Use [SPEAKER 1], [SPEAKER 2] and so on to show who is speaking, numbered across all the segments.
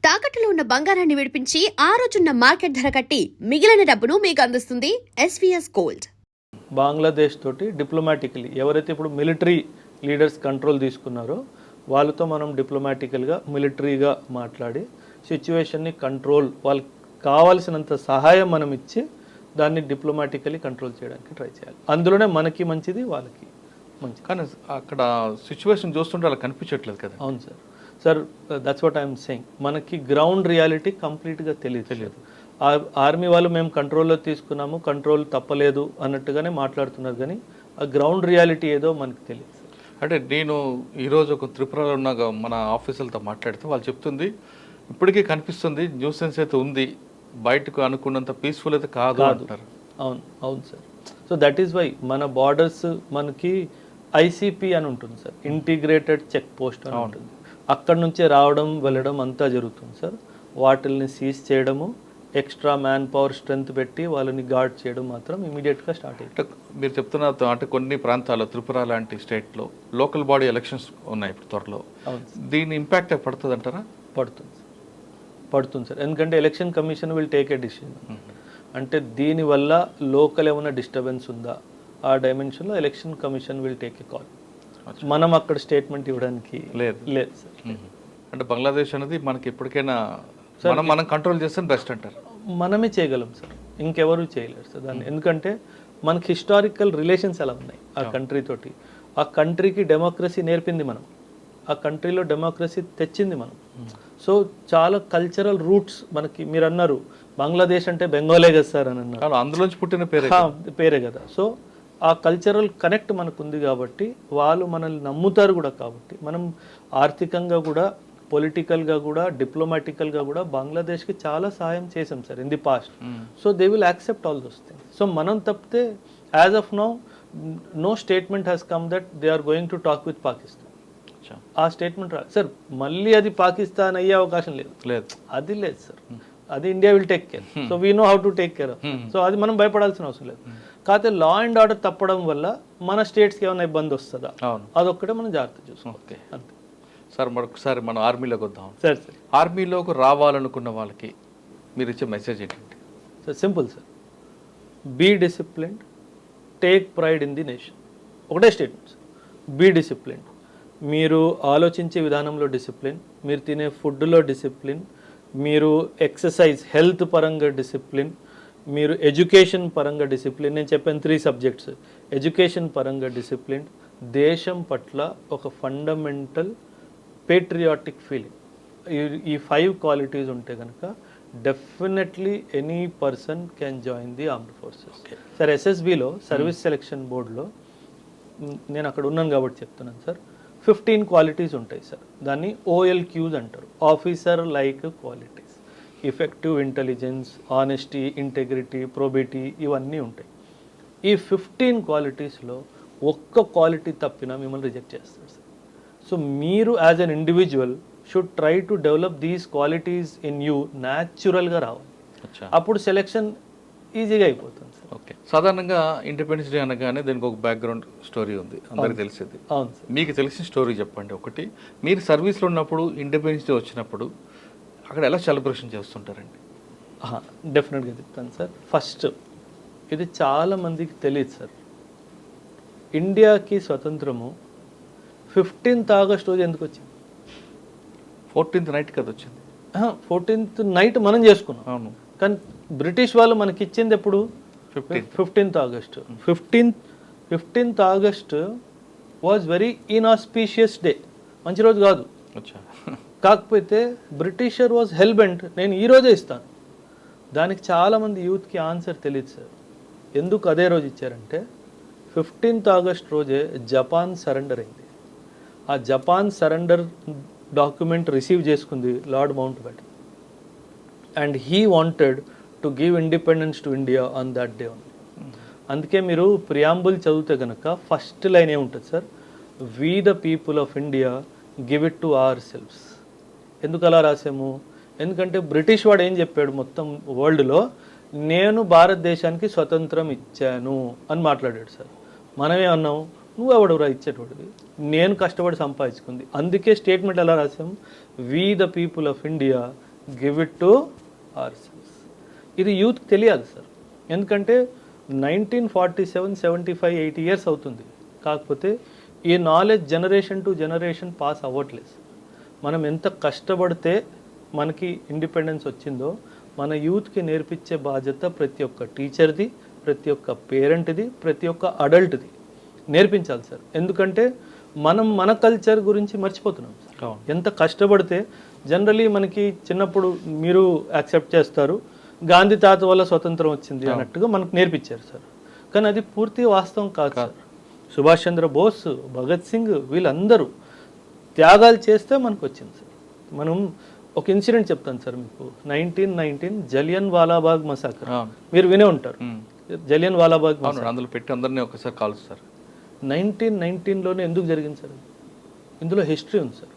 [SPEAKER 1] తాకట్టులో ఉన్న బంగారాన్ని విడిపించి ఆ రోజున్న మార్కెట్ ధర కట్టి మిగిలిన డబ్బును మీకు అందిస్తుంది ఎస్వీఎస్ గోల్డ్.
[SPEAKER 2] బంగ్లాదేశ్ తోటి డిప్లొమాటికలీ ఎవరైతే ఇప్పుడు మిలిటరీ లీడర్స్ కంట్రోల్ తీసుకున్నారో వాళ్ళతో మనం డిప్లొమాటికల్గా మిలిటరీగా మాట్లాడి సిచ్యువేషన్ని కంట్రోల్, వాళ్ళకి కావాల్సినంత సహాయం మనం ఇచ్చి దాన్ని డిప్లొమాటికలీ కంట్రోల్ చేయడానికి ట్రై చేయాలి. అందులోనే మనకి మంచిది, వాళ్ళకి మంచిది.
[SPEAKER 3] కానీ అక్కడ సిచ్యువేషన్ చూస్తుంటే అలా కనిపించట్లేదు కదా.
[SPEAKER 2] అవును sir. Sir that's what I'm saying. మనకి గ్రౌండ్ రియాలిటీ కంప్లీట్గా తెలియదు. ఆర్మీ వాళ్ళు మేము కంట్రోల్లో తీసుకున్నాము, కంట్రోల్ తప్పలేదు అన్నట్టుగానే మాట్లాడుతున్నారు, కానీ ఆ గ్రౌండ్ రియాలిటీ ఏదో మనకు తెలియదు.
[SPEAKER 3] అంటే నేను ఈరోజు ఒక త్రిపురలో ఉన్న మన ఆఫీసర్లతో మాట్లాడితే వాళ్ళు చెప్తుంది ఇప్పటికీ కనిపిస్తుంది న్యూసెన్స్ అయితే ఉంది, బయటకు అనుకున్నంత పీస్ఫుల్ అయితే కాదు అంటారు.
[SPEAKER 2] అవును అవును sir. So that is why మన బార్డర్స్ మనకి ఐసీపీ అని ఉంటుంది సార్, ఇంటిగ్రేటెడ్ చెక్ పోస్ట్ అని ఉంటుంది. అక్కడ నుంచే రావడం వెళ్ళడం అంతా జరుగుతుంది సార్. వాటిల్ని సీజ్ చేయడము, ఎక్స్ట్రా మ్యాన్ పవర్ స్ట్రెంత్ పెట్టి వాళ్ళని గార్డ్ చేయడం మాత్రం ఇమీడియట్గా స్టార్ట్ అయ్యింది.
[SPEAKER 3] మీరు చెప్తున్న అంటే కొన్ని ప్రాంతాల్లో త్రిపుర లాంటి స్టేట్లో లోకల్ బాడీ ఎలక్షన్స్ ఉన్నాయి ఇప్పుడు త్వరలో. దీని ఇంపాక్ట్ పడుతుంది అంటారా?
[SPEAKER 2] పడుతుంది సార్. ఎందుకంటే election commission will take a decision. అంటే దీనివల్ల లోకల్ ఏమైనా డిస్టర్బెన్స్ ఉందా ఆ డైమెన్షన్లో election commission will take a call. మనం అక్కడ స్టేట్మెంట్ ఇవ్వడానికి లేదు సార్.
[SPEAKER 3] అంటే బంగ్లాదేశ్ అనేది మనకి ఎప్పటికైనా మనం కంట్రోల్ చేస్తే బెస్ట్ అంటారు.
[SPEAKER 2] మనమే చేయగలం సార్, ఇంకెవరు చేయలేరు సార్ దాన్ని. ఎందుకంటే మనకి హిస్టారికల్ రిలేషన్స్ ఎలా ఉన్నాయి ఆ కంట్రీ తోటి. ఆ కంట్రీకి డెమోక్రసీ నేర్పింది మనం, ఆ కంట్రీలో డెమోక్రసీ తెచ్చింది మనం. సో చాలా కల్చరల్ రూట్స్ మనకి. మీరు అన్నారు బంగ్లాదేశ్ అంటే బెంగాలే కదా సార్ అని అన్నారు,
[SPEAKER 3] అందులోంచి పుట్టిన
[SPEAKER 2] పేరే కదా. సో ఆ కల్చరల్ కనెక్ట్ మనకు ఉంది కాబట్టి వాళ్ళు మనల్ని నమ్ముతారు కూడా. కాబట్టి మనం ఆర్థికంగా కూడా, పొలిటికల్గా కూడా, డిప్లొమాటికల్గా కూడా బంగ్లాదేశ్కి చాలా సహాయం చేసాం sir in the past. So they will accept all those things. So మనం తప్పితే as of now no statement has come that they are going to talk with Pakistan. ఆ స్టేట్మెంట్ సార్ మళ్ళీ అది పాకిస్తాన్ అయ్యే అవకాశం లేదు, అది లేదు సార్. అది India will take care. So we know how to take care. So అది మనం భయపడాల్సిన అవసరం లేదు. కాకపోతే లా అండ్ ఆర్డర్ తప్పడం వల్ల మన స్టేట్స్కి ఏమైనా ఇబ్బంది వస్తుందా, అదొక్కటే మనం జాగ్రత్త చూసుకోవాలి అంతే.
[SPEAKER 3] సార్ మరొకసారి మనం ఆర్మీలోకి వద్దాం
[SPEAKER 2] సార్.
[SPEAKER 3] ఆర్మీలోకి రావాలనుకున్న వాళ్ళకి మీరు ఇచ్చే మెసేజ్ ఏంటంటే?
[SPEAKER 2] Sir simple sir, be disciplined, take pride in the nation. ఒకటే స్టేట్మెంట్ సార్, బీ డిసిప్లిన్డ్. మీరు ఆలోచించే విధానంలో డిసిప్లిన్, మీరు తినే ఫుడ్లో డిసిప్లిన్, మీరు ఎక్సర్సైజ్ హెల్త్ పరంగా డిసిప్లిన్, మీరు ఎడ్యుకేషన్ పరంగా డిసిప్లిన్. నేను చెప్పాను 3 సబ్జెక్ట్స్. ఎడ్యుకేషన్ పరంగా డిసిప్లిన్, దేశం పట్ల ఒక ఫండమెంటల్ పేట్రియాటిక్ ఫీలింగ్. ఈ 5 క్వాలిటీస్ ఉంటే కనుక definitely any person can join the armed forces. Sir ఎస్ఎస్బిలో సర్వీస్ సెలెక్షన్ బోర్డులో నేను అక్కడ ఉన్నాను కాబట్టి చెప్తున్నాను సార్, 15 క్వాలిటీస్ ఉంటాయి సార్. దాన్ని OLQs అంటారు, officer like qualities. Effective intelligence, honesty, integrity, probity, ఇవన్నీ ఉంటాయి. ఈ 15 క్వాలిటీస్లో ఒక్క క్వాలిటీ తప్పినా మిమ్మల్ని రిజెక్ట్ చేస్తారు సార్. సో మీరు as an individual should try to develop these qualities in you. న్యాచురల్గా రావాలి, అప్పుడు సెలెక్షన్ ఈజీగా అయిపోతుంది సార్.
[SPEAKER 3] ఓకే. సాధారణంగా ఇండిపెండెన్స్ డే అనగానే దీనికి ఒక బ్యాక్గ్రౌండ్ స్టోరీ ఉంది, అందరికి తెలిసేది.
[SPEAKER 2] అవును సార్.
[SPEAKER 3] మీకు తెలిసిన స్టోరీ చెప్పండి ఒకటి. మీరు సర్వీస్లో ఉన్నప్పుడు ఇండిపెండెన్స్ డే వచ్చినప్పుడు అక్కడ ఎలా సెలబ్రేషన్ చేస్తుంటారండి?
[SPEAKER 2] డెఫినెట్గా చెప్తాను సార్. ఫస్ట్ ఇది చాలామందికి తెలియదు సార్, ఇండియాకి స్వతంత్రము 15th ఆగస్ట్ రోజు ఎందుకు వచ్చింది?
[SPEAKER 3] 14th నైట్ కదా వచ్చింది.
[SPEAKER 2] 14th నైట్ మనం చేసుకున్నాం.
[SPEAKER 3] అవును.
[SPEAKER 2] కానీ బ్రిటిష్ వాళ్ళు మనకి ఇచ్చింది ఎప్పుడు? 15th August. 15th August was very ఇన్ఆస్పీషియస్ day, మంచి రోజు కాదు. కాకపోతే బ్రిటిషర్ వాజ్ హెల్బెంట్ నేను ఈ రోజే ఇస్తాను. దానికి చాలామంది యూత్కి ఆన్సర్ తెలియదు సార్. ఎందుకు అదే రోజు ఇచ్చారంటే 15th ఆగస్ట్ రోజే జపాన్ సరెండర్ అయింది. ఆ జపాన్ సరెండర్ డాక్యుమెంట్ రిసీవ్ చేసుకుంది lord mount baton, and he wanted to give independence to India on that day only. అందుకే మీరు ప్రియాంబుల్ చదివితే కనుక ఫస్ట్ లైన్ ఏముంటుంది sir, we the people of India give it to our selves. ఎందుకు అలా రాసాము? ఎందుకంటే British వాడు ఏం చెప్పాడు మొత్తం వరల్డ్లో, నేను భారతదేశానికి స్వతంత్రం ఇచ్చాను అని మాట్లాడాడు సార్. మనమే అన్నాం, నువ్వు ఎవడురా ఇచ్చేటోడివి, నేను కష్టపడి సంపాదించుకుంది. అందుకే స్టేట్మెంట్ ఎలా రాసాం, we the people of India give it to our cells. ఇది యూత్ తెలియదు సార్, ఎందుకంటే 1947, 75, 80 ఇయర్స్ అవుతుంది. కాకపోతే ఈ knowledge generation to generation pass అవ్వట్లేదు. మనం ఎంత కష్టపడితే మనకి ఇండిపెండెన్స్ వచ్చిందో మన యూత్కి నేర్పించే బాధ్యత ప్రతి ఒక్క టీచర్ది, ప్రతి ఒక్క పేరెంట్ది, ప్రతి ఒక్క అడల్ట్ది నేర్పించాలి సార్. ఎందుకంటే మనం మన కల్చర్ గురించి మర్చిపోతున్నాం సార్. ఎంత కష్టపడితే జనరలీ మనకి చిన్నప్పుడు మీరు యాక్సెప్ట్ చేస్తారు, గాంధీ తాత వల్ల స్వతంత్రం వచ్చింది అన్నట్టుగా మనకు నేర్పించారు సార్. కానీ అది పూర్తి వాస్తవం కాదు సార్. సుభాష్ చంద్ర బోస్, భగత్ సింగ్ వీళ్ళందరూ త్యాగాలు చేస్తే మనకు వచ్చింది సార్. మనం ఒక ఇన్సిడెంట్ చెప్తాను సార్ మీకు. 1919 జలియన్ వాలాబాగ్ మసాకర్ మీరు వినే ఉంటారు. జలియన్ వాలాబాగ్
[SPEAKER 3] అందులో పెట్టి అందరినీ ఒకసారి కాలుస్తారు.
[SPEAKER 2] 1919లోనే ఎందుకు జరిగింది సార్? ఇందులో హిస్టరీ ఉంది సార్.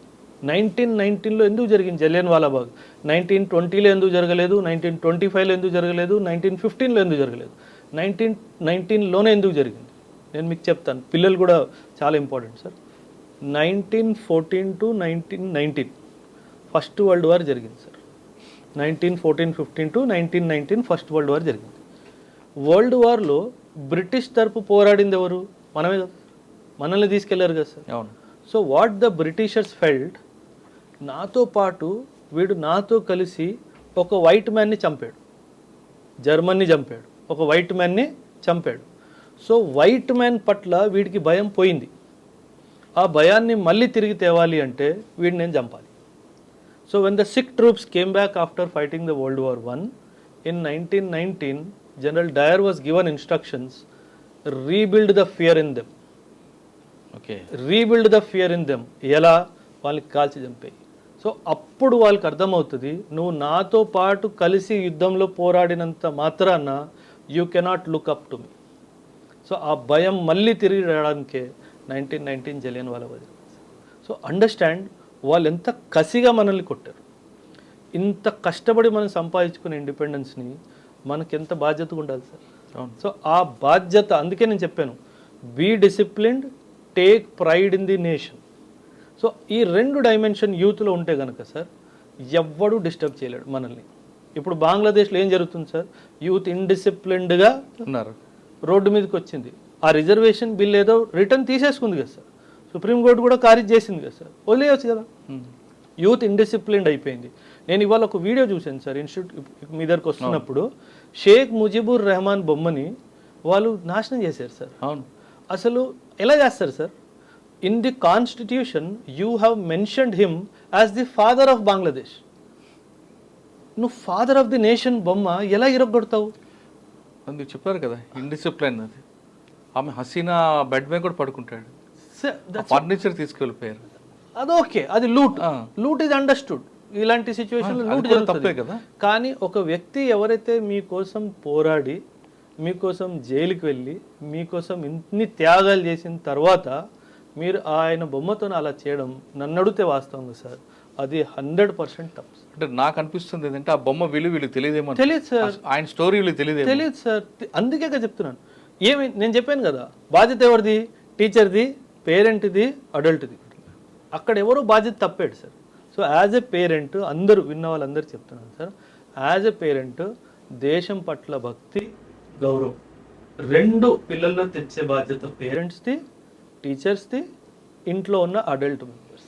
[SPEAKER 2] 1919లో ఎందుకు జరిగింది జలియన్ వాలాబాగ్? 1920లో ఎందుకు జరగలేదు? 1925లో ఎందుకు జరగలేదు? 1915లో ఎందుకు జరగలేదు? 1919లోనే ఎందుకు జరిగింది? నేను మీకు చెప్తాను, పిల్లలు కూడా చాలా important sir. 1914 to 1919 first world war జరిగింది sir. 1914-15 to 1919 first world war జరిగింది. వరల్డ్ వార్లో బ్రిటిష్ తరపు పోరాడింది ఎవరు? మనమే కదా, మనల్ని తీసుకెళ్లారు కదా సార్.
[SPEAKER 3] అవును.
[SPEAKER 2] So what the Britishers felt, నాతో పాటు వీడు నాతో కలిసి ఒక వైట్ మ్యాన్ని చంపాడు, జర్మన్ని చంపాడు, ఒక వైట్ మ్యాన్ని చంపాడు. సో వైట్ మ్యాన్ పట్ల వీడికి భయం పోయింది. ఆ భయాన్ని మళ్ళీ తిరిగి తేవాలి అంటే వీడిని నేను చంపాలి. So when the Sikh troops came back after fighting the world war 1 in 1919, General Dyer was given instructions, rebuild the fear in them.
[SPEAKER 3] Okay,
[SPEAKER 2] rebuild the fear in them. ఎలా? వాళ్ళకి కాల్చి చంపేయి. సో అప్పుడు వాళ్ళకి అర్థమవుతుంది, నువ్వు నాతో పాటు కలిసి యుద్ధంలో పోరాడినంత మాత్రాన you cannot look up to me. So ఆ భయం మళ్ళీ తిరిగి రావడానికే 1919 జలియన్ వాలాబాగ్. సో అండర్స్టాండ్, వాళ్ళు ఎంత కసిగా మనల్ని కొట్టారు. ఇంత కష్టపడి మనం సంపాదించుకునే ఇండిపెండెన్స్ని మనకి ఎంత బాధ్యతగా ఉండాలి సార్. సో ఆ బాధ్యత, అందుకే నేను చెప్పాను, be disciplined, take pride in the nation. So ఈ 2 డైమెన్షన్ యూత్లో ఉంటే కనుక సార్ ఎవ్వడూ డిస్టర్బ్ చేయలేడు మనల్ని. ఇప్పుడు బంగ్లాదేశ్లో ఏం జరుగుతుంది సార్? యూత్ ఇండిసిప్లిన్డ్గా
[SPEAKER 3] ఉన్నారు,
[SPEAKER 2] రోడ్డు మీదకి వచ్చింది. ఆ రిజర్వేషన్ బిల్ ఏదో రిటర్న్ తీసేసుకుంది కదా సార్, సుప్రీంకోర్టు కూడా ఖారీజ్ చేసింది కదా సార్, వదిలేయచ్చు కదా. యూత్ ఇండిసిప్లిన్డ్ అయిపోయింది. నేను ఇవాళ ఒక వీడియో చూశాను సార్, ఇన్స్టిట్యూట్ మీ దగ్గరకు వస్తున్నప్పుడు, షేక్ ముజిబుర్ రెహమాన్ బొమ్మని వాళ్ళు నాశనం చేశారు సార్.
[SPEAKER 3] అవును.
[SPEAKER 2] అసలు ఎలా చేస్తారు sir? In the constitution you have mentioned him as the father of Bangladesh. నువ్వు ఫాదర్ ఆఫ్ ది నేషన్ బొమ్మ ఎలా ఇరగొడతావు?
[SPEAKER 3] అందుకు చెప్పారు కదా ఇండిసిప్లైన్ అది. ఆమె హసీనా బెడ్ మీద కూడా పడుకుంటాడు, ఫర్నిచర్ తీసుకెళ్ళిపోయారు.
[SPEAKER 2] అదోకే, అది లూట్. Loot is understood. ఇలాంటి సిచ్యువేషన్లో లూట్
[SPEAKER 3] తప్పే కదా.
[SPEAKER 2] కానీ ఒక వ్యక్తి ఎవరైతే మీకోసం పోరాడి, మీకోసం జైలుకి వెళ్ళి, మీకోసం ఇన్ని త్యాగాలు చేసిన తర్వాత మీరు ఆయన బొమ్మతో అలా చేయడం, నన్ను అడిగితే వాస్తవంగా సార్ అది 100% తప్పు.
[SPEAKER 3] అంటే నాకు అనిపిస్తుంది ఏంటంటే ఆ బొమ్మ వీళ్ళకి తెలియదేమో.
[SPEAKER 2] తెలియదు సార్,
[SPEAKER 3] ఆయన స్టోరీ వీళ్ళకి
[SPEAKER 2] తెలియదు సార్. అందుకే చెప్తున్నాను. ఏమి నేను చెప్పాను కదా, బాధ్యత ఎవరిది? టీచర్ది, పేరెంట్ది, అడల్ట్ది. అక్కడ ఎవరో బాధ్యత తప్పాడు sir. So as a parent, అందరూ విన్న వాళ్ళందరూ చెప్తున్నాను సార్, యాజ్ ఎ పేరెంట్ దేశం పట్ల భక్తి, గౌరవం 2 పిల్లల్లో తెచ్చే బాధ్యత పేరెంట్స్ది, టీచర్స్ది, ఇంట్లో ఉన్న అడల్ట్.